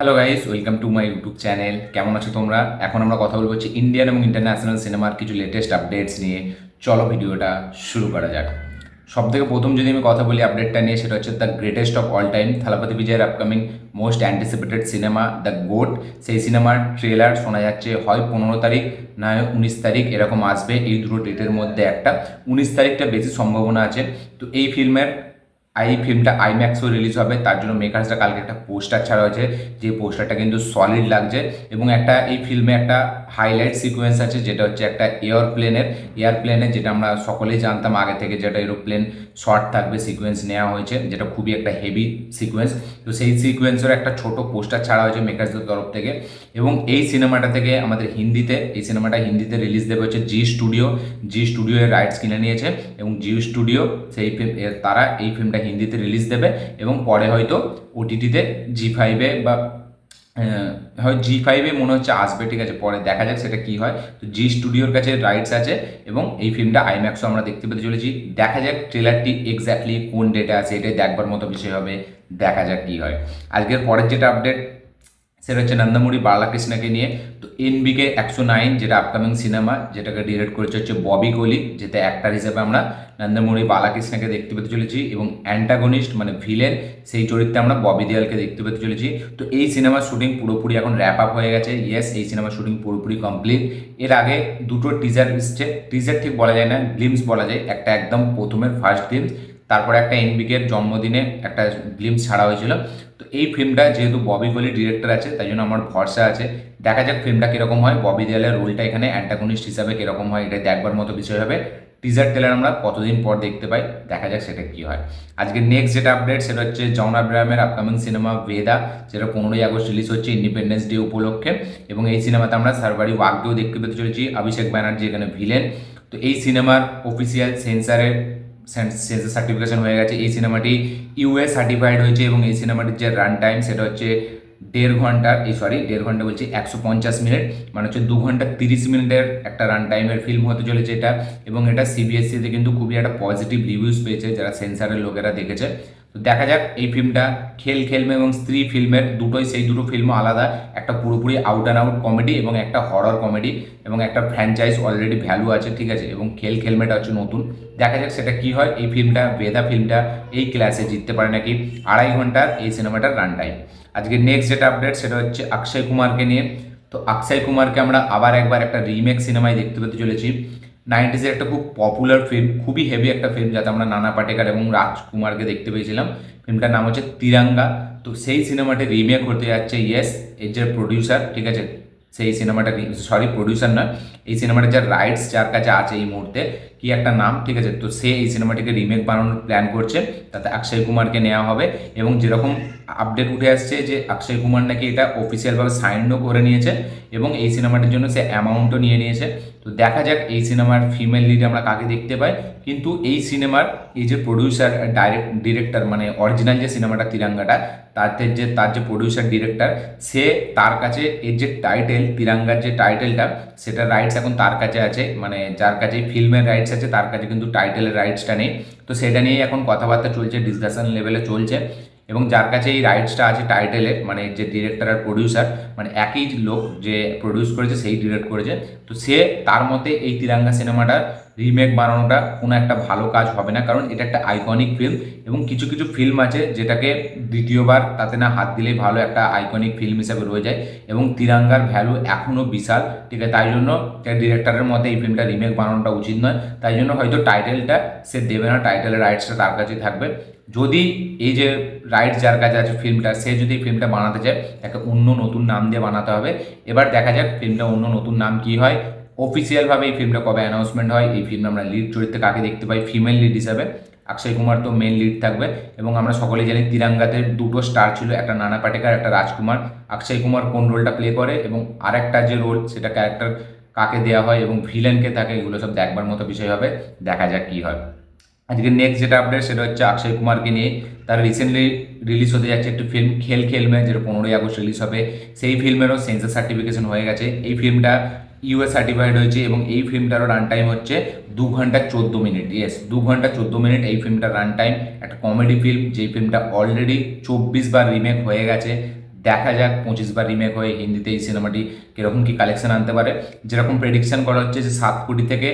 Hello guys, welcome to my YouTube channel. কেমন আছো তোমরা? এখন আমরা কথা বলবো হচ্ছে ইন্ডিয়ান এবং ইন্টারন্যাশনাল সিনেমার কিছু লেটেস্ট আপডেটস নিয়ে। চলো ভিডিওটা শুরু করা যাক। সব থেকে প্রথম যদি আমি কথা বলি আপডেটটা নিয়ে, সেটা হচ্ছে the greatest of all time, Thalapathy বিজয়ের upcoming most anticipated cinema the GOAT. সেই সিনেমার ট্রেলার শোনা যাচ্ছে হয় 15 তারিখ, না হয় 19 তারিখ, এরকম আসবে। এই দুটো ডেটের মধ্যে একটা 19 তারিখটা বেশি সম্ভাবনা আছে। তো এই ফিল্মটা আইম্যাক্সও রিলিজ হবে, তার জন্য মেকার্সরা কালকে একটা পোস্টার ছাড়া হয়েছে, যে পোস্টারটা কিন্তু সলিড লাগছে। এবং এই ফিল্মে একটা হাইলাইট সিকোয়েন্স আছে, যেটা হচ্ছে একটা এয়ারপ্লেনের, যেটা আমরা সকলেই জানতাম আগে থেকে, যেটা এরোপ্লেন শর্ট থাকবে সিকোয়েন্স নেওয়া হয়েছে, যেটা খুবই একটা হেভি সিকোয়েন্স। তো সেই সিকোয়েন্সের একটা ছোট পোস্টার ছাড়া হয়েছে মেকার্সদের তরফ থেকে। এবং এই সিনেমাটা থেকে এই সিনেমাটা হিন্দিতে রিলিজ দেবে হচ্ছে জি স্টুডিও এর রাইটস কিনে নিয়েছে। এবং জি স্টুডিও তারা এই ফিল্মটা হিন্দিতে রিলিজ দেবে, এবং পরে হয়তো ওটিটিতে জি5-এ বা হয় জি5-এ মনে হচ্ছে আসবে। ঠিক আছে, পরে দেখা যাক সেটা কি হয়। তো জি স্টুডিওর কাছে রাইটস আছে, এবং এই ফিল্মটা আইম্যাক্সও আমরা দেখতে পেতে চলেছি। দেখা যাক ট্রেলারটি এক্স্যাক্টলি কোন ডেটে আছে, এটাই দেখবার মতো বিষয় হবে। দেখা যাক কি হয়। আজকের পরের যেটা আপডেট, সেটা হচ্ছে নন্দমুরি বালাকৃষ্ণকে নিয়ে। তো NBK 109, যেটা আপকামিং সিনেমা, যেটাকে ডিরেক্ট করেছে হচ্ছে ববি কোহলি, যেটা অ্যাক্টার হিসেবে আমরা নন্দমুরি বালাকৃষ্ণকে দেখতে পেতে চলেছি, এবং অ্যান্টাগনিস্ট মানে ভিলেন, সেই চরিত্রে আমরা ববি দেওয়ালকে দেখতে পেতে চলেছি। তো এই সিনেমার শুটিং পুরোপুরি এখন র্যাপ আপ হয়ে গেছে। এই সিনেমার শুটিং পুরোপুরি কমপ্লিট। এর আগে দুটো টিজার এসছে, টিজার ঠিক বলা যায় না, গ্লিমস বলা যায়। একটা একদম প্রথমের ফার্স্ট গ্লিমস, তারপরে একটা NBK-র জন্মদিনে একটা গ্লিমস ছাড়া হয়েছিল। তো এই ফিল্মটা যেহেতু ববি কোহলি ডিরেক্টর আছে, তাই জন্য আমার ভরসা আছে। দেখা যাক ফিল্মটা কীরকম হয়, ববি দেওয়ালের রোলটা এখানে অ্যান্টাগনিস্ট হিসাবে কীরকম হয়, এটা দেখবার মতো বিষয় হবে। টিজার ট্রেলার আমরা কতদিন পর দেখতে পাই, দেখা যাক সেটা কী হয়। আজকে নেক্সট যেটা আপডেট, সেটা হচ্ছে জন আব্রাহামের আপকামিং সিনেমা ভেদা, যেটা 15ই আগস্ট রিলিজ হচ্ছে ইন্ডিপেন্ডেন্স ডে উপলক্ষে। এবং এই সিনেমাতে আমরা সার্ভারি ওয়াগকেও দেখতে পেতে চলেছি, অভিষেক ব্যানার্জি এখানে ভিলেন। তো এই সিনেমার অফিসিয়াল সেন্সার সার্টিফিকেশন হয়ে গেছে। এই সিনেমাটি US সার্টিফাইড হয়েছে, এবং এই সিনেমাটির যে রান টাইম, সেটা হচ্ছে 1.5 ঘন্টা বলছি, 150 মিনিট, মানে হচ্ছে 2 ঘন্টা 30 মিনিটের একটা রান টাইমের ফিল্ম হতে চলেছে এটা। এবং এটা CBSE-তে কিন্তু খুবই একটা পজিটিভ রিভিউজ পেয়েছে, যারা সেন্সারের লোকেরা দেখেছে। তো দেখা যাক এই ফিল্মটা খেলমে এবং স্ত্রী ফিল্মের দুটোই, সেই দুটো ফিল্মও আলাদা। একটা পুরোপুরি আউট অ্যান্ড আউট কমেডি, এবং একটা হরর কমেডি, এবং একটা ফ্র্যাঞ্চাইজ অলরেডি ভ্যালু আছে। ঠিক আছে, এবং খেলমেটা হচ্ছে নতুন। দেখা যাক সেটা কি হয়। এই ফিল্মটা বেদা ফিল্মটা এই ক্লাসে জিততে পারে নাকি। 2.5 ঘন্টার এই সিনেমাটার রান টাইম। আজকে নেক্সট যেটা আপডেট, সেটা হচ্ছে অক্ষয় কুমারকে নিয়ে। তো অক্ষয় কুমারকে আমরা আবার একবার একটা রিমেক সিনেমায় দেখতে পেতে চলেছি। 90s-এর একটা খুব পপুলার ফিল্ম, খুবই হেভি একটা ফিল্ম, যাতে আমরা নানা পাটেকর এবং রাজকুমারকে দেখতে পেয়েছিলাম। ফিল্মটার নাম হচ্ছে তিরাঙ্গা। তো সেই সিনেমাটি রিমেক হতে যাচ্ছে। এর যে প্রডিউসার, ঠিক আছে, সেই সিনেমাটা, প্রডিউসার নয়, এই সিনেমাটার যার রাইটস যার কাছে আছে এই মুহূর্তে, কি একটা নাম, ঠিক আছে, তো সে এই সিনেমাটিকে রিমেক বানানোর প্ল্যান করছে, তাতে অক্ষয় কুমারকে নেওয়া হবে। এবং যেরকম আপডেট উঠে আসছে যে অক্ষয় কুমার নাকি এটা অফিসিয়ালভাবে সাইনও করে নিয়েছে, এবং এই সিনেমাটির জন্য সে অ্যামাউন্টও নিয়ে নিয়েছে। তো দেখা যাক এই সিনেমার ফিমেল লিড আমরা কাকে দেখতে পাই। কিন্তু এই সিনেমার এই যে প্রডিউসার ডিরেক্টর, মানে অরিজিনাল যে সিনেমাটা তিরাঙ্গাটা, তার যে প্রডিউসার ডিরেক্টর, সে তার কাছে এর যে টাইটেল, তিরাঙ্গার যে টাইটেলটা, সেটার রাইটস এখন তার কাছে আছে। মানে যার কাছে ফিল্মের রাইটস আছে, তার কাছে কিন্তু টাইটেলের রাইটসটা নেই। তো সেটা নিয়েই এখন কথাবার্তা চলছে, ডিসকাশন লেভেলে চলছে। এবং যার কাছে এই রাইটসটা আছে টাইটেলের, মানে যে ডিরেক্টর আর প্রডিউসার, মানে একই লোক, যে প্রডিউস করেছে সেই ডিরেক্ট করেছে। তো সে তার মতে এই তিরাঙ্গা সিনেমাটার রিমেক বানানোটা কোনো একটা ভালো কাজ হবে না, কারণ এটা একটা আইকনিক ফিল্ম। এবং কিছু কিছু ফিল্ম আছে যেটাকে দ্বিতীয়বার তাতে না হাত দিলেই ভালো, একটা আইকনিক ফিল্ম হিসেবে রয়ে যায়। এবং তিরাঙ্গার ভ্যালু এখনও বিশাল। ঠিক আছে, তাই জন্য ডিরেক্টরের মতে এই ফিল্মটা রিমেক বানানোটা উচিত নয়। তাই জন্য হয়তো টাইটেলটা সে দেবে না, টাইটেলের রাইটসটা তার কাছেই থাকবে। যদি এই যে রাইটস যার কাছে আছে ফিল্মটা, সে যদি এই ফিল্মটা বানাতে চায়, তাকে অন্য নতুন নাম দিয়ে বানাতে হবে। এবার দেখা যাক ফিল্মটা অন্য নতুন নাম কী হয়। অফিসিয়ালভাবে এই ফিল্মটা কবে অ্যানাউন্সমেন্ট হয়, এই ফিল্মে আমরা লিড চরিত্রে কাকে দেখতে পাই ফিমেল লিড হিসাবে। অক্ষয় কুমার তো মেন লিড থাকবে। এবং আমরা সকলেই জানি তিরাঙ্গাতে দুটো স্টার ছিল, একটা নানা পাটেকর, একটা রাজকুমার। অক্ষয় কুমার কোন রোলটা প্লে করে, এবং আরেকটা যে রোল, সেটা ক্যারেক্টার কাকে দেওয়া হয়, এবং ভিলেনকে থাকে, এগুলো সব দেখবার মতো বিষয় হবে। দেখা যাক কী হয়। আজকে নেক্সট যেটা আপডেট, সেটা হচ্ছে অক্ষয় কুমারকে নিয়ে। তার রিসেন্টলি রিলিজ হতে যাচ্ছে একটি ফিল্ম খেলমে, যেটা 15ই আগস্ট রিলিজ হবে। সেই ফিল্মেরও সেন্সার সার্টিফিকেশন হয়ে গেছে। এই ফিল্মটা US সার্টিফাইড হয়েছে, এবং এই ফিল্মটারও রান টাইম হচ্ছে 2 ঘন্টা 14 মিনিট। 2 ঘন্টা 14 মিনিট এই ফিল্মটার রান টাইম। একটা কমেডি ফিল্ম, যেই ফিল্মটা অলরেডি 24 বার রিমেক হয়ে গেছে। দেখা যাক 25 বার রিমেক হয়ে হিন্দিতে এই সিনেমাটি কীরকম কী কালেকশন আনতে পারে। যেরকম প্রেডিকশন করা হচ্ছে যে 7 কোটি থেকে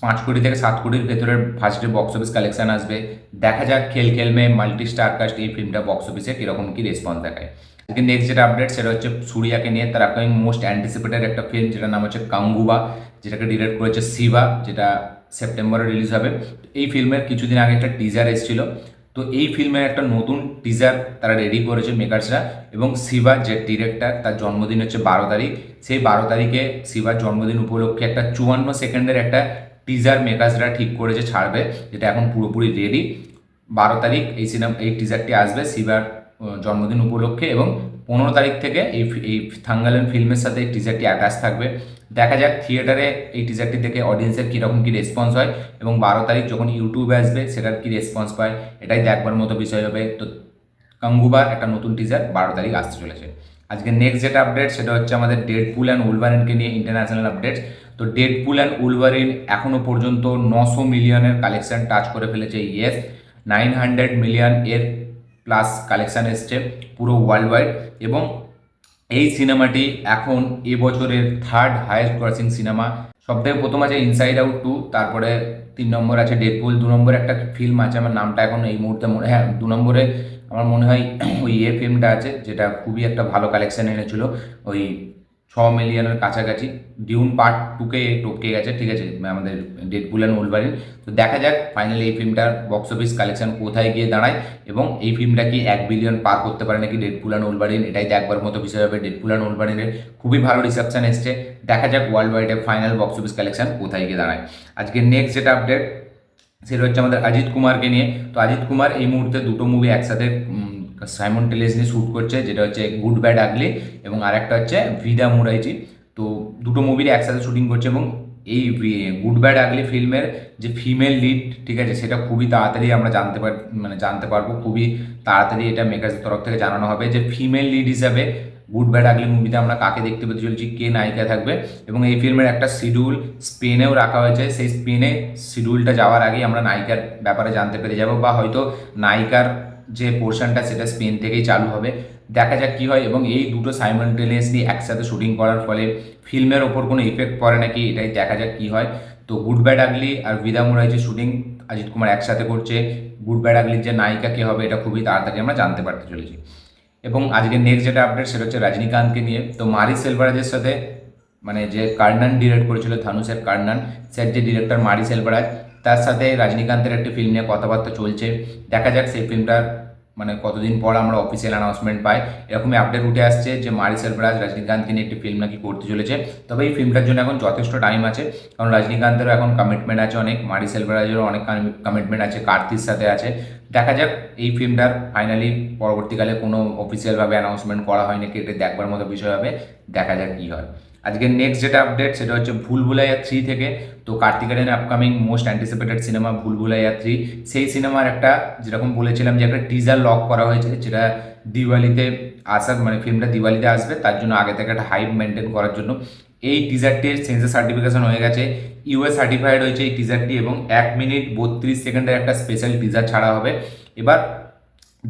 5 কোটি থেকে 7 কোটির ভেতরের first day box office collection আসবে। দেখা যাক খেল খেল মে মাল্টি স্টার কাস্ট এই ফিল্মটা বক্স অফিসে কীরকম কী রেসপন্স দেখায়। আজকে নেক্সট যেটা আপডেট সেটা হচ্ছে সূর্যাকে নিয়ে তার আপকামিং মোস্ট অ্যান্টিসিপেটেড একটা ফিল্ম, যেটার নাম হচ্ছে কাঙ্গুবা, যেটাকে ডিরেক্ট করেছে শিবা, যেটা সেপ্টেম্বরে রিলিজ হবে। এই ফিল্মের কিছুদিন আগে একটা টিজার এসেছিল, তো এই ফিল্মের একটা নতুন টিজার তারা রেডি করেছে মেকার্সরা, এবং শিবা যে ডিরেক্টর তার জন্মদিন হচ্ছে 12 তারিখ। সেই 12 তারিখে শিবার জন্মদিন উপলক্ষে একটা 54 সেকেন্ডের একটা টিজার মেকার্সরা ঠিক করেছে ছাড়বে, যেটা এখন পুরোপুরি রেডি। 12 তারিখ এই টিজারটি আসবে শিবার জন্মদিন উপলক্ষে, এবং 15 তারিখ থেকে এই থাঙ্গালেন ফিল্মের সাথে এই টিজারটি অ্যাটাচ থাকবে। দেখা যাক থিয়েটারে এই টিজারটি দেখে অডিয়েন্সের কীরকম কী রেসপন্স হয়, এবং 12 তারিখ যখন ইউটিউবে আসবে সেটার কী রেসপন্স পায়, এটাই দেখবার মতো বিষয় হবে। তো কাঙ্গুবার একটা নতুন টিজার 12 তারিখ আসতে চলেছে। আজকে নেক্সট যেটা আপডেট সেটা হচ্ছে আমাদের ডেডপুল অ্যান্ড উলভারিনকে নিয়ে ইন্টারন্যাশনাল আপডেটস। তো ডেডপুল অ্যান্ড উলভারিন এখনও পর্যন্ত 900 মিলিয়নের কালেকশন টাচ করে ফেলেছে। ইয়েস, 900 মিলিয়ন এর প্লাস কালেকশান এসছে পুরো ওয়ার্ল্ড ওয়াইড, এবং এই সিনেমাটি এখন এবছরের থার্ড হাইয়েস্ট ক্রসিং সিনেমা। সবথেকে প্রথম আছে ইনসাইড আউট 2, তারপরে 3 নম্বর আছে ডেডপুল, 2 নম্বরে একটা ফিল্ম আছে আমার নামটা এখন এই মুহূর্তে মনে, হ্যাঁ 2 নম্বরে আমার মনে হয় ওই ফিল্মটা আছে যেটা খুবই একটা ভালো কালেকশন এনেছিল, ওই 6 মিলিয়নের কাছাকাছি। ডিউন পার্ট 2কে টপকে গেছে, ঠিক আছে, আমাদের ডেডপুল অ্যান্ড উলভারিন। তো দেখা যাক ফাইনালি এই ফিল্মটার বক্স অফিস কালেকশন কোথায় গিয়ে দাঁড়ায়, এবং এই ফিল্মটা কি 1 বিলিয়ন পার করতে পারে নাকি ডেডপুল অ্যান্ড উলভারিন, এটাই দেখবার মতো বিষয় হবে। ডেডপুল অ্যান্ড উলভারিনের খুবই ভালো রিসেপশন এসছে, দেখা যাক ওয়ার্ল্ড ওয়াইডে ফাইনাল বক্স অফিস কালেকশন কোথায় গিয়ে দাঁড়ায়। আজকে নেক্সট যেটা আপডেট সেটা হচ্ছে আমাদের অজিত কুমারকে নিয়ে। তো অজিত কুমার এই মুহূর্তে 2টো মুভি একসাথে সাইমনটেনিয়াসলি শ্যুট করছে, যেটা হচ্ছে গুড ব্যাড আগলি, এবং আরেকটা হচ্ছে ভিদা মুরাইজি। তো 2টো মুভির একসাথে শুটিং করছে, এবং এই গুড ব্যাড আগলি ফিল্মের যে ফিমেল লিড, ঠিক আছে, সেটা খুবই তাড়াতাড়ি আমরা জানতে পারবো, খুবই তাড়াতাড়ি এটা মেকার্সের তরফ থেকে জানানো হবে যে ফিমেল লিড হিসাবে গুড ব্যাড আগলি মুভিতে আমরা কাকে দেখতে পেতে চলেছি, কে নায়িকা থাকবে। এবং এই ফিল্মের একটা শিডিউল স্পেনেও রাখা হয়েছে, সেই স্পেনে শিডিউলটা যাওয়ার আগেই আমরা নায়িকার ব্যাপারে জানতে পেরে যাব, বা হয়তো নায়িকার যে পোর্শনটা সেটা স্পেন থেকেই চালু হবে। দেখা যাক কী হয়, এবং এই দুটো সাইমলটেনিয়াসলি একসাথে শুটিং করার ফলে ফিল্মের ওপর কোনো ইফেক্ট পড়ে নাকি, এটাই দেখা যাক কী হয়। তো গুড ব্যাড আগলি আর ভিদা মুরাই যে শুটিং অজিত কুমার একসাথে করছে, গুড ব্যাড আগলির যে নায়িকা কে হবে এটা খুবই তাড়াতাড়ি আমরা জানতে পারতে চলেছি। এবং আজকে নেক্সট যেটা আপডেট সেটা হচ্ছে রজনীকান্তকে নিয়ে। তো মারি সেলভারাজের সাথে, মানে যে কার্নান ডিরেক্ট করেছিল ধানুষের কার্নান, স্যার যে ডিরেক্টর মারি সেলভারাজ, তার সাথে রজনীকান্তের একটি ফিল্ম নিয়ে কথাবার্তা চলছে। দেখা যাক সেই ফিল্মটার মানে কতদিন পর আমরা অফিসিয়াল অ্যানাউন্সমেন্ট পাই। এরকমই আপডেট উঠে আসছে যে মারি সেলভারাজ রজনীকান্তকে নিয়ে একটি ফিল্ম নাকি করতে চলেছে। তবে এই ফিল্মটার জন্য এখন যথেষ্ট টাইম আছে, কারণ রজনীকান্তেরও এখন কমিটমেন্ট আছে অনেক, মারি সেলভারাজেরও অনেক কমিটমেন্ট আছে, কার্তির সাথে আছে। দেখা যাক এই ফিল্মটার ফাইনালি পরবর্তীকালে কোনো অফিসিয়ালভাবে অ্যানাউন্সমেন্ট করা হয় নাকি, এটা দেখবার মতো বিষয় হবে। দেখা যাক কী হয়। আজকে নেক্সট যেটা আপডেট সেটা হচ্ছে ভুল ভুলাইয়া 3 থেকে। তো কার্তিক আরিয়ানের আপকামিং মোস্ট অ্যান্টিসিপেটেড সিনেমা ভুল ভুলাইয়া 3, সেই সিনেমার একটা, যেরকম বলেছিলাম যে একটা টিজার লক করা হয়েছে, যেটা দিওয়ালিতে আসার, মানে ফিল্মটা দিওয়ালিতে আসবে, তার জন্য আগে থেকে একটা হাইপ মেনটেন করার জন্য এই টিজারটির সেন্সর সার্টিফিকেশন হয়ে গেছে, ইউএস সার্টিফাইড হয়েছে এই টিজারটি, এবং 1 মিনিট 32 সেকেন্ডের একটা স্পেশাল টিজার ছাড়া হবে। এবার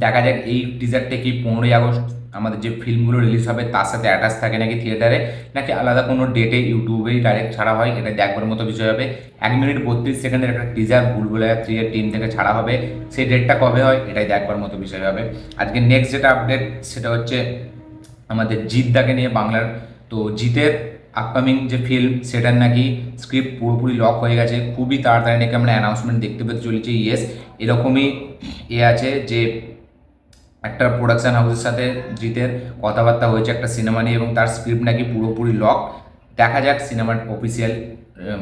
দেখা যাক এই টিজারটা কি 15ই আগস্ট আমাদের যে ফিল্মগুলো রিলিজ হবে তার সাথে অ্যাটাচ থাকে নাকি থিয়েটারে, নাকি আলাদা কোনো ডেটে ইউটিউবেই ডাইরেক্ট ছাড়া হয়, এটা দেখবার মতো বিষয় হবে। 1 মিনিট 32 সেকেন্ডের একটা টিজার ভুলভুলাইয়া 3 এর টিম থেকে ছাড়া হবে, সেই ডেটটা কবে হয় এটাই দেখবার মতো বিষয় হবে। আজকে নেক্সট যেটা আপডেট সেটা হচ্ছে আমাদের জিৎদাকে নিয়ে বাংলার। তো জিতের আপকামিং যে ফিল্ম সেটার নাকি স্ক্রিপ্ট পুরোপুরি লক হয়ে গেছে, খুবই তাড়াতাড়ি নাকি আমরা অ্যানাউন্সমেন্ট দেখতে পেতে চলেছি। ইয়েস, এরকমই আছে যে একটা প্রোডাকশান হাউসের সাথে জিতের কথাবার্তা হয়েছে একটা সিনেমা নিয়ে, এবং তার স্ক্রিপ্ট নাকি পুরোপুরি লক। দেখা যাক সিনেমার অফিসিয়াল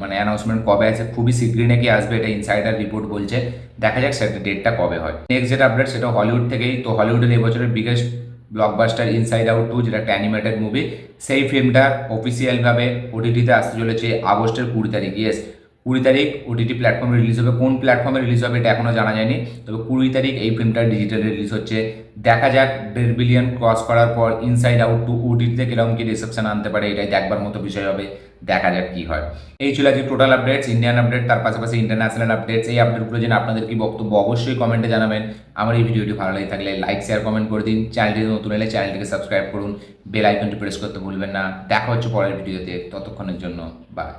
মানে অ্যানাউন্সমেন্ট কবে আছে, খুবই শীঘ্রই নাকি আসবে, এটা ইনসাইডার রিপোর্ট বলছে। দেখা যাক সেটা ডেটটা কবে হয়। নেক্সট যেটা আপডেট সেটা হলিউড থেকেই। তো হলিউডের এবছরের বিগেস্ট ব্লকবাস্টার ইনসাইড আউট 2, যেটা একটা অ্যানিমেটেড মুভি, সেই ফিল্মটা অফিসিয়ালভাবে ওটিটিতে আসতে চলেছে আগস্টের 20 তারিখ। ইয়েস, 20 তারিখ ওটিটি প্ল্যাটফর্মে রিলিজ হবে। কোন প্ল্যাটফর্মে রিলিজ হবে এটা এখনও জানা যায়নি, তবে 20 তারিখ এই ফিল্মটা ডিজিটালে রিলিজ হচ্ছে। দেখা যাক 1.5 বিলিয়ন ক্রস করার পর ইনসাইড আউট টু ওটিটিতে কিরকম কি রিসেপশন আনতে পারে, এটাই দেখবার মতো বিষয় হবে। দেখা যাক কি হয়। এই ছিল আজকে টোটাল আপডেটস, ইন্ডিয়ান আপডেট, তার পাশাপাশি ইন্টারন্যাশনাল আপডেটস। এই আপডেটগুলো জেনে আপনাদের কি বক্তব্য অবশ্যই কমেন্টে জানাবেন। আমার এই ভিডিওটি ভালো লাগে থাকলে লাইক শেয়ার কমেন্ট করে দিন। চ্যানেলটি নতুন এলে চ্যানেলটিকে সাবস্ক্রাইব করুন, বেল আইকনটি প্রেস করতে ভুলবেন না। দেখা হচ্ছে পরের ভিডিওতে, ততক্ষণের জন্য বাই।